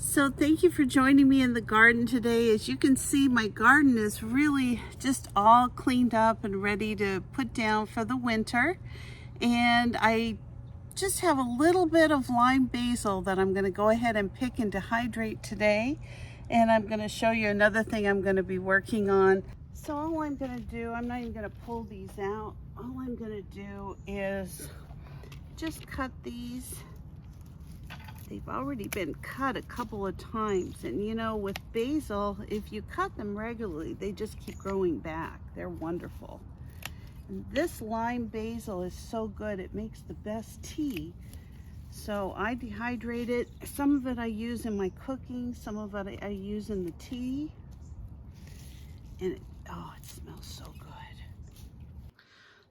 So thank you for joining me in the garden today. As you can see, my garden is really just all cleaned up and ready to put down for the winter. And I just have a little bit of lime basil that I'm going to go ahead and pick and dehydrate today. And I'm going to show you another thing I'm going to be working on. So all I'm going to do, I'm not even going to pull these out. All I'm going to do is just cut these. They've already been cut a couple of times, and you know, with basil, if you cut them regularly, they just keep growing back. They're wonderful. And this lime basil is so good, it makes the best tea. So I dehydrate it. Some of it I use in my cooking, some of it I use in the tea. And it smells so good.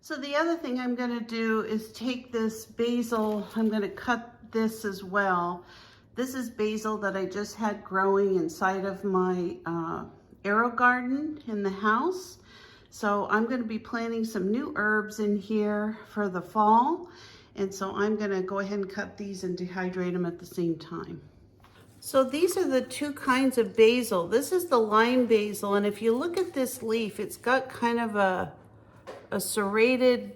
So the other thing I'm going to do is take this basil, I'm going to cut this as well. This is basil that I just had growing inside of my arrow garden in the house. So I'm going to be planting some new herbs in here for the fall. And so I'm going to go ahead and cut these and dehydrate them at the same time. So these are the two kinds of basil. This is the lime basil, and if you look at this leaf, it's got kind of a serrated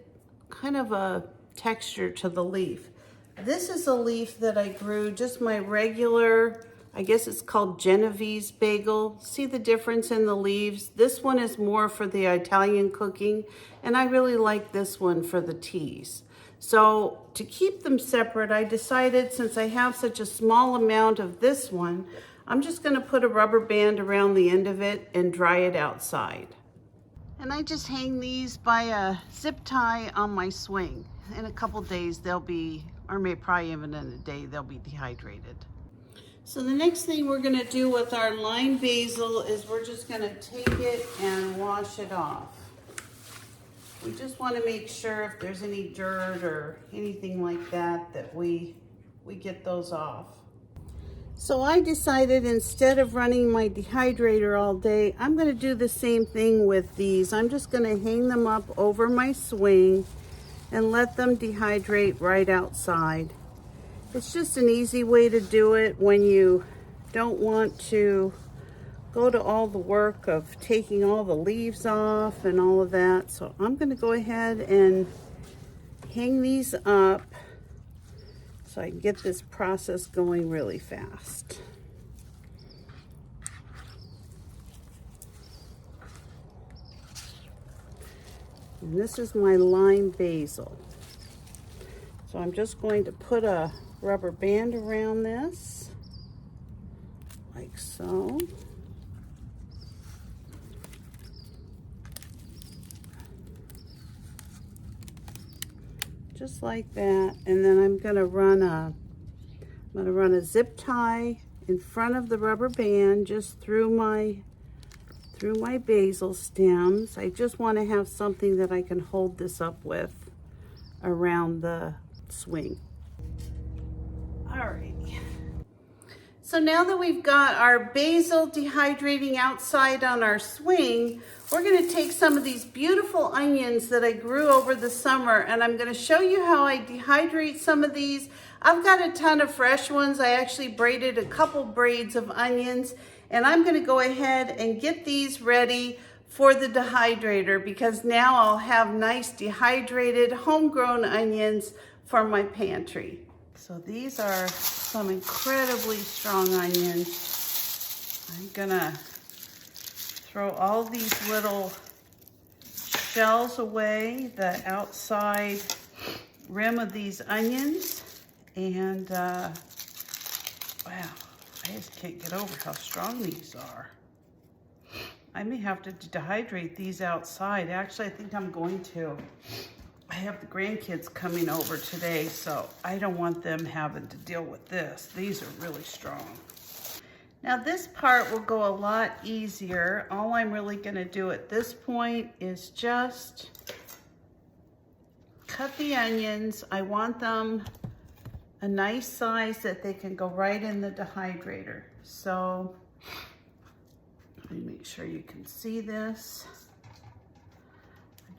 kind of a texture to the leaf. This is a leaf that I grew, just my regular, I guess it's called Genovese basil. See the difference in the leaves? This one is more for the Italian cooking, and I really like this one for the teas. So to keep them separate, I decided, since I have such a small amount of this one, I'm just going to put a rubber band around the end of it and dry it outside. And I just hang these by a zip tie on my swing. In a couple days they'll be, or maybe probably even in a day, they'll be dehydrated. So the next thing we're going to do with our lime basil is we're just going to take it and wash it off. We just want to make sure if there's any dirt or anything like that, that we get those off. So I decided, instead of running my dehydrator all day, I'm going to do the same thing with these. I'm just going to hang them up over my swing and let them dehydrate right outside. It's just an easy way to do it when you don't want to go to all the work of taking all the leaves off and all of that. So I'm going to go ahead and hang these up so I can get this process going really fast. And this is my lime basil. So I'm just going to put a rubber band around this, like so. Just like that, and then I'm going to run a zip tie in front of the rubber band just through my basil stems. I just want to have something that I can hold this up with around the swing. Alrighty. So now that we've got our basil dehydrating outside on our swing, we're going to take some of these beautiful onions that I grew over the summer, and I'm going to show you how I dehydrate some of these. I've got a ton of fresh ones. I actually braided a couple braids of onions, and I'm going to go ahead and get these ready for the dehydrator, because now I'll have nice dehydrated homegrown onions for my pantry. So these are some incredibly strong onions. I'm gonna throw all these little shells away, the outside rim of these onions, and wow, I just can't get over how strong these are. I may have to dehydrate these outside. Actually, I think I'm going to. I have the grandkids coming over today, so I don't want them having to deal with this. These are really strong. Now this part will go a lot easier. All I'm really going to do at this point is just cut the onions. I want them a nice size that they can go right in the dehydrator. So let me make sure you can see this.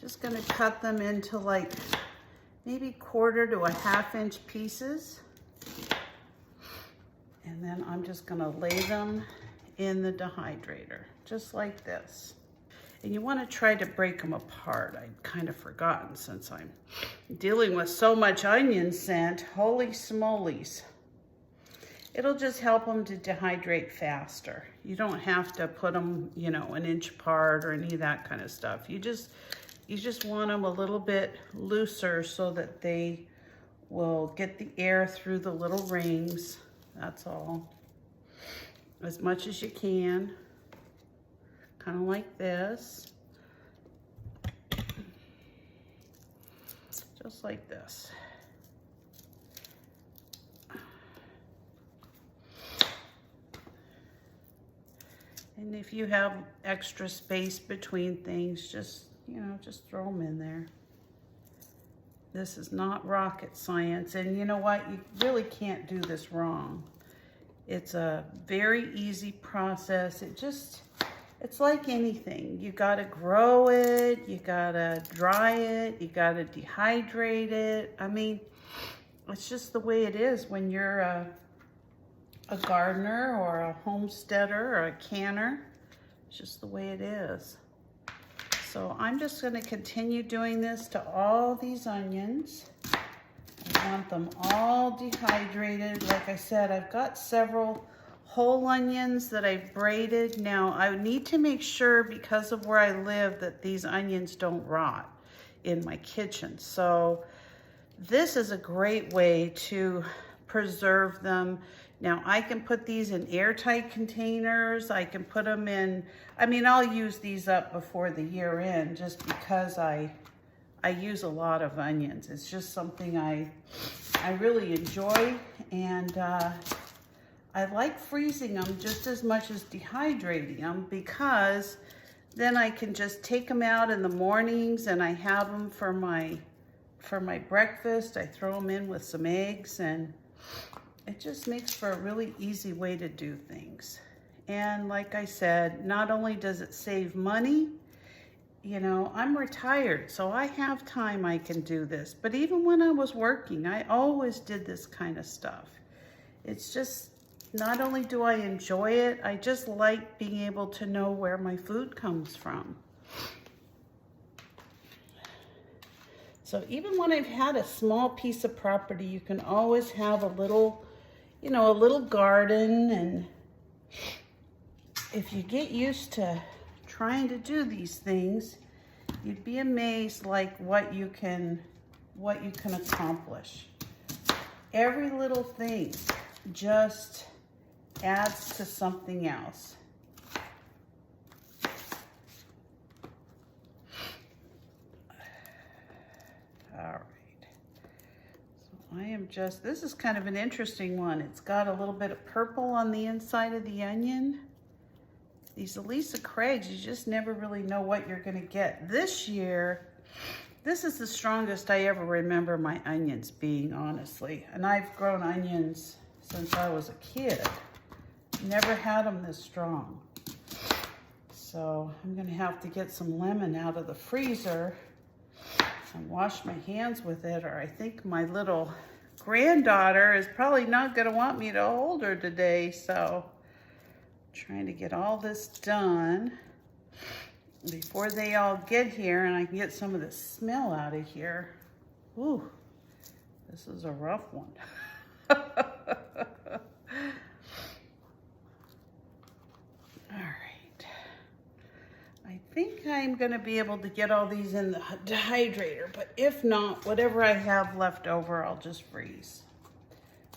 Just going to cut them into like maybe 1/4 to 1/2 inch pieces. And then I'm just gonna lay them in the dehydrator, just like this. And you wanna try to break them apart. I'd kind of forgotten since I'm dealing with so much onion scent. Holy smolies. It'll just help them to dehydrate faster. You don't have to put them, you know, an inch apart or any of that kind of stuff. You just want them a little bit looser so that they will get the air through the little rings. That's all. As much as you can. Kind of like this. Just like this. And if you have extra space between things, just, you know, just throw them in there. This is not rocket science. And you know what? You really can't do this wrong. It's a very easy process. It's like anything. You gotta grow it, you gotta dry it, you gotta dehydrate it. I mean, it's just the way it is when you're a gardener or a homesteader or a canner. It's just the way it is. So I'm just gonna continue doing this to all these onions. I want them all dehydrated. Like I said, I've got several whole onions that I've braided. Now I need to make sure, because of where I live, that these onions don't rot in my kitchen. So this is a great way to preserve them. Now I can put these in airtight containers. I can put them in, I mean, I'll use these up before the year end just because I use a lot of onions. It's just something I really enjoy, and I like freezing them just as much as dehydrating them, because then I can just take them out in the mornings and I have them for my breakfast. I throw them in with some eggs, and it just makes for a really easy way to do things. And like I said, not only does it save money, you know, I'm retired, so I have time I can do this. But even when I was working, I always did this kind of stuff. It's just, not only do I enjoy it, I just like being able to know where my food comes from. So even when I've had a small piece of property, you can always have a little, you know, a little garden. And if you get used to trying to do these things, you'd be amazed like what you can accomplish. Every little thing just adds to something else. All right. So I am just, this is kind of an interesting one. It's got a little bit of purple on the inside of the onion. These Elisa Craigs, you just never really know what you're gonna get. This year, this is the strongest I ever remember my onions being, honestly. And I've grown onions since I was a kid. Never had them this strong. So I'm gonna have to get some lemon out of the freezer and wash my hands with it, or I think my little granddaughter is probably not gonna want me to hold her today. So trying to get all this done before they all get here and I can get some of the smell out of here. Ooh, this is a rough one. All right. I think I'm gonna be able to get all these in the dehydrator, but if not, whatever I have left over, I'll just freeze.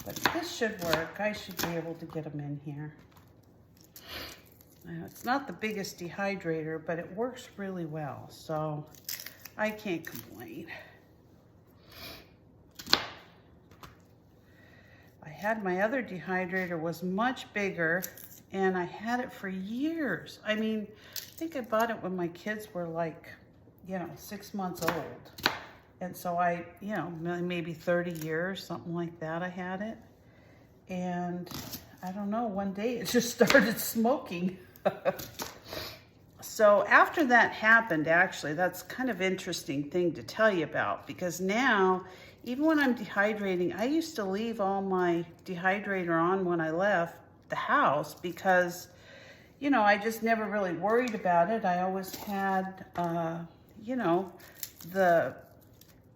But this should work. I should be able to get them in here. It's not the biggest dehydrator, but it works really well, so I can't complain. I had my other dehydrator, was much bigger, and I had it for years. I mean, I think I bought it when my kids were like, you know, 6 months old. And so I, you know, maybe 30 years, something like that, I had it. And I don't know, one day it just started smoking. So after that happened, actually, that's kind of interesting thing to tell you about, because now even when I'm dehydrating, I used to leave all my dehydrator on when I left the house because, you know, I just never really worried about it. I always had, you know,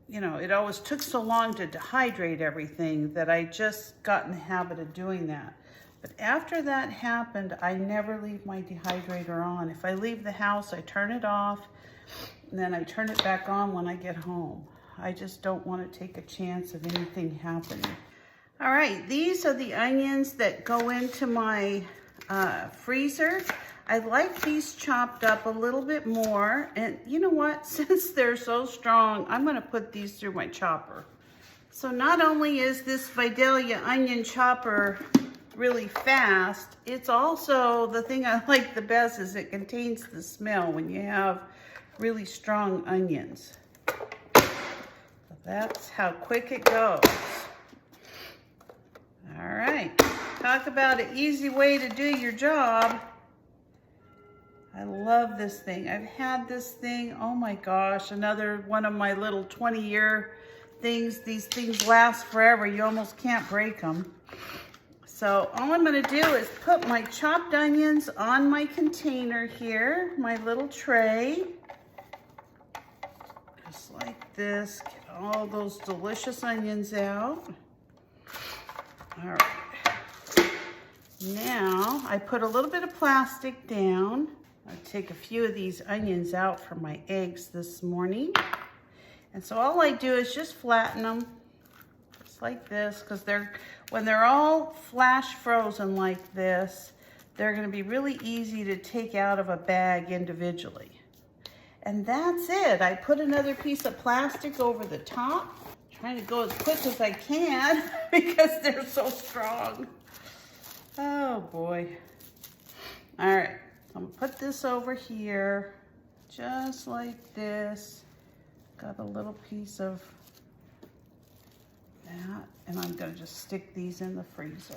it always took so long to dehydrate everything that I just got in the habit of doing that. But after that happened, I never leave my dehydrator on. If I leave the house, I turn it off, and then I turn it back on when I get home. I just don't want to take a chance of anything happening. All right, these are the onions that go into my freezer. I like these chopped up a little bit more, and you know what? Since they're so strong, I'm gonna put these through my chopper. So not only is this Vidalia onion chopper really fast, it's also, the thing I like the best is it contains the smell when you have really strong onions. So that's how quick it goes. All right, talk about an easy way to do your job. I love this thing. I've had this thing, oh my gosh, another one of my little 20-year things. These things last forever. You almost can't break them. So all I'm gonna do is put my chopped onions on my container here, my little tray. Just like this, get all those delicious onions out. All right. Now I put a little bit of plastic down. I take a few of these onions out for my eggs this morning. And so all I do is just flatten them, just like this, because when they're all flash frozen like this, they're gonna be really easy to take out of a bag individually. And that's it. I put another piece of plastic over the top, trying to go as quick as I can because they're so strong. Oh boy. All right. I'm gonna put this over here, just like this. Got a little piece of that, and I'm gonna just stick these in the freezer.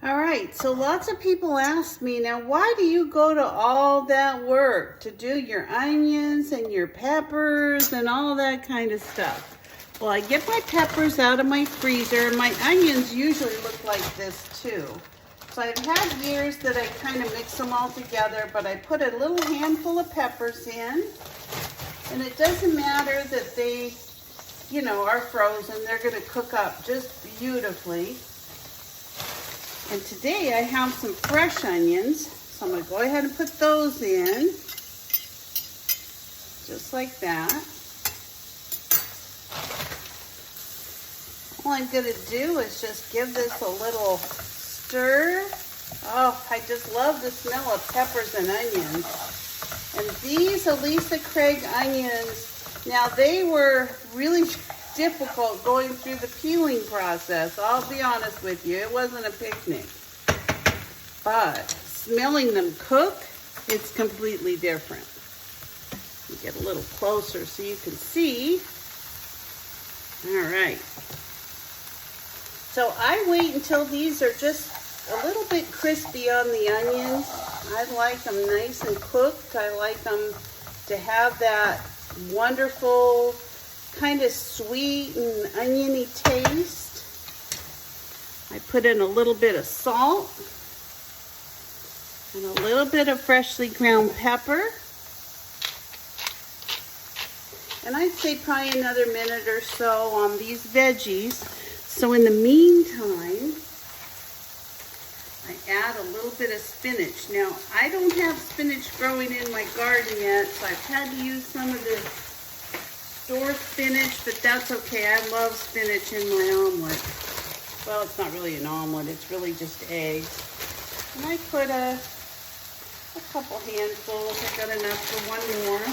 All right, so lots of people ask me, now why do you go to all that work to do your onions and your peppers and all that kind of stuff? Well, I get my peppers out of my freezer, and my onions usually look like this too. So I've had years that I kind of mix them all together, but I put a little handful of peppers in, and it doesn't matter that they, you know, are frozen. They're gonna cook up just beautifully. And today I have some fresh onions, so I'm gonna go ahead and put those in, just like that. All I'm gonna do is just give this a little stir. Oh, I just love the smell of peppers and onions. And these Elisa Craig onions, now they were really difficult going through the peeling process. I'll be honest with you, it wasn't a picnic. But smelling them cook, it's completely different. You get a little closer so you can see. All right. So I wait until these are just a little bit crispy on the onions. I like them nice and cooked. I like them to have that wonderful kind of sweet and oniony taste. I put in a little bit of salt and a little bit of freshly ground pepper. And I'd say probably another minute or so on these veggies. So in the meantime, I add a little bit of spinach. Now, I don't have spinach growing in my garden yet, so I've had to use some of this store spinach, but that's okay. I love spinach in my omelet. Well, it's not really an omelet, it's really just eggs. And I put a couple handfuls. I got enough for one more.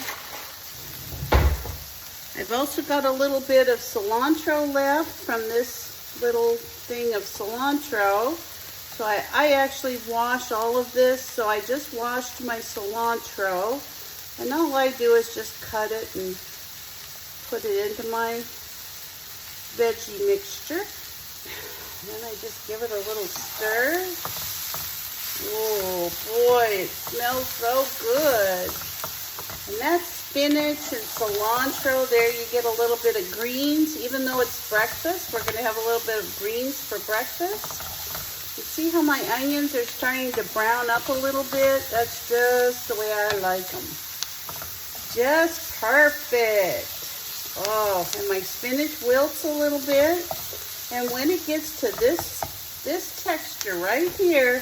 I've also got a little bit of cilantro left from this little thing of cilantro. So I actually wash all of this, so I just washed my cilantro. And all I do is just cut it and put it into my veggie mixture. And then I just give it a little stir. Oh boy, it smells so good. And that's spinach and cilantro. There you get a little bit of greens. Even though it's breakfast, we're going to have a little bit of greens for breakfast. You see how my onions are starting to brown up a little bit? That's just the way I like them. Just perfect. Oh, and my spinach wilts a little bit. And when it gets to this texture right here,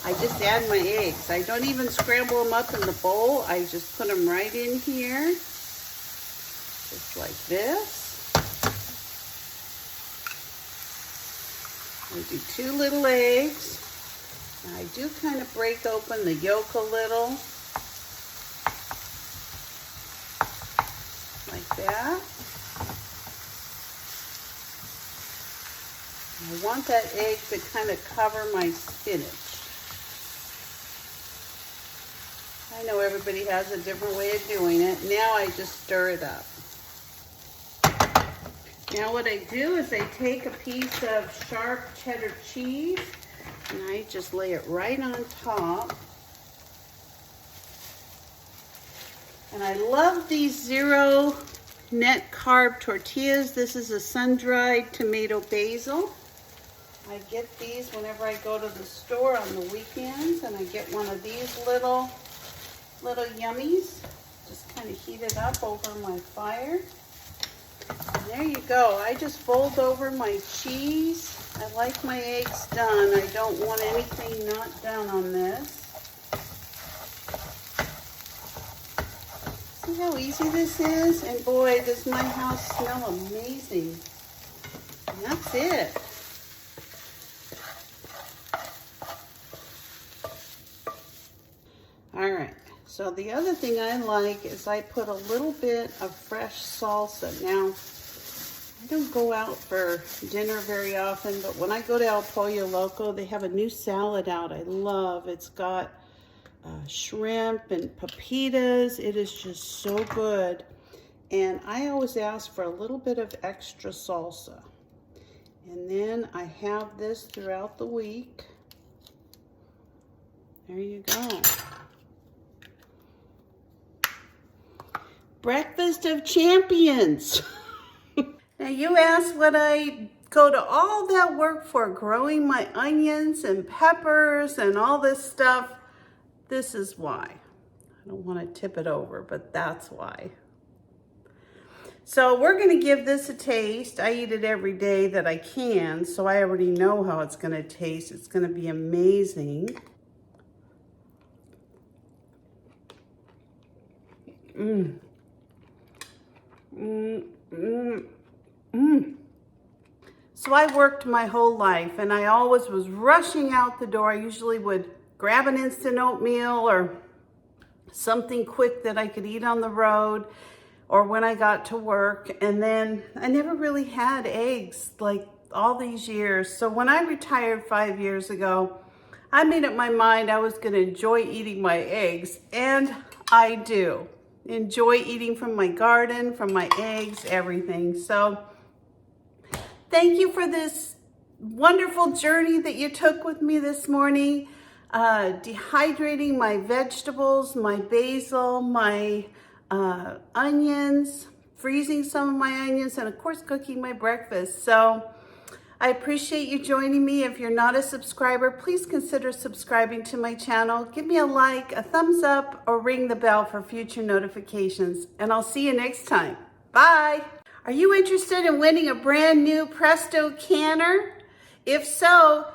I just add my eggs. I don't even scramble them up in the bowl. I just put them right in here, just like this. I do 2 little eggs. And I do kind of break open the yolk a little, like that. I want that egg to kind of cover my spinach. I know everybody has a different way of doing it. Now I just stir it up. Now what I do is I take a piece of sharp cheddar cheese and I just lay it right on top. And I love these 0 net carb tortillas. This is a sun-dried tomato basil. I get these whenever I go to the store on the weekends, and I get one of these little yummies. Just kind of heat it up over my fire. And there you go. I just fold over my cheese. I like my eggs done. I don't want anything not done on this. See how easy this is? And boy, does my house smell amazing. And that's it. All right, so the other thing I like is I put a little bit of fresh salsa. Now, I don't go out for dinner very often, but when I go to El Pollo Loco, they have a new salad out I love. It's got shrimp and pepitas. It is just so good. And I always ask for a little bit of extra salsa. And then I have this throughout the week. There you go. Breakfast of champions. Now you asked what I go to all that work for, growing my onions and peppers and all this stuff. This is why. I don't want to tip it over, but that's why. So we're going to give this a taste. I eat it every day that I can, so I already know how it's going to taste. It's going to be amazing. So I worked my whole life and I always was rushing out the door. I usually would grab an instant oatmeal or something quick that I could eat on the road or when I got to work. And then I never really had eggs like all these years. So when I retired 5 years ago, I made up my mind I was going to enjoy eating my eggs, and I do. Enjoy eating from my garden, from my eggs, everything. So thank you for this wonderful journey that you took with me this morning. Dehydrating my vegetables, my basil, my onions, freezing some of my onions, and of course cooking my breakfast. So I appreciate you joining me. If you're not a subscriber, please consider subscribing to my channel. Give me a like, a thumbs up, or ring the bell for future notifications. And I'll see you next time. Bye. Are you interested in winning a brand new Presto canner? If so,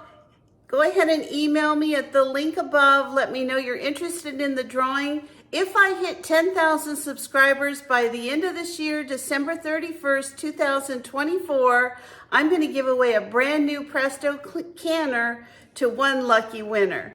go ahead and email me at the link above. Let me know you're interested in the drawing. If I hit 10,000 subscribers by the end of this year, December 31st, 2024, I'm going to give away a brand new Presto canner to one lucky winner.